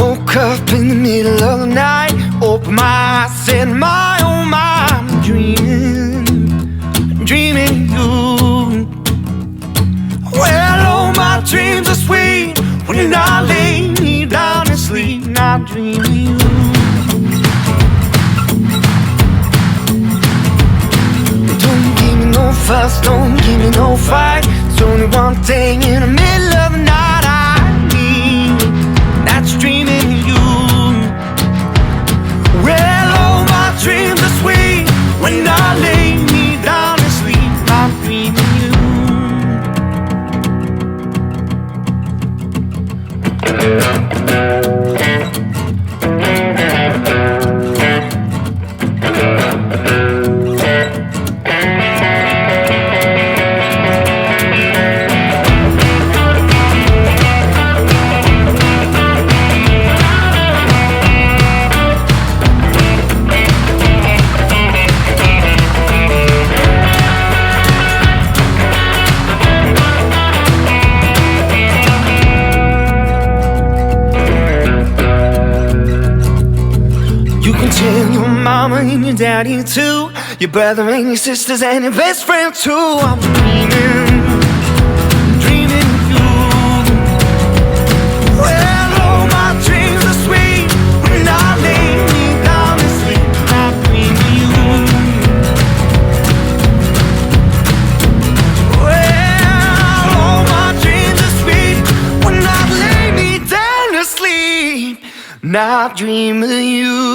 woke up in the middle of the night, opened my eyes, said, my oh my, I'm dreaming you. Well, oh, my dreams are sweet when I lay me down and sleep, not dreaming you. Don't give me no fuss, don't give me no fight. There's only one thing in the middle of the night I need, that's dreaming you. Well, oh, my dreams are sweet when I lay me down and sleep, I'm dreaming you. Tell your mama and your daddy too, your brother and your sisters and your best friend too. I'm dreaming you. Well, oh, my dreams are sweet when I lay me down to sleep, I'm dreaming you. Well, oh, my dreams are sweet when I lay me down to sleep, not dreaming you.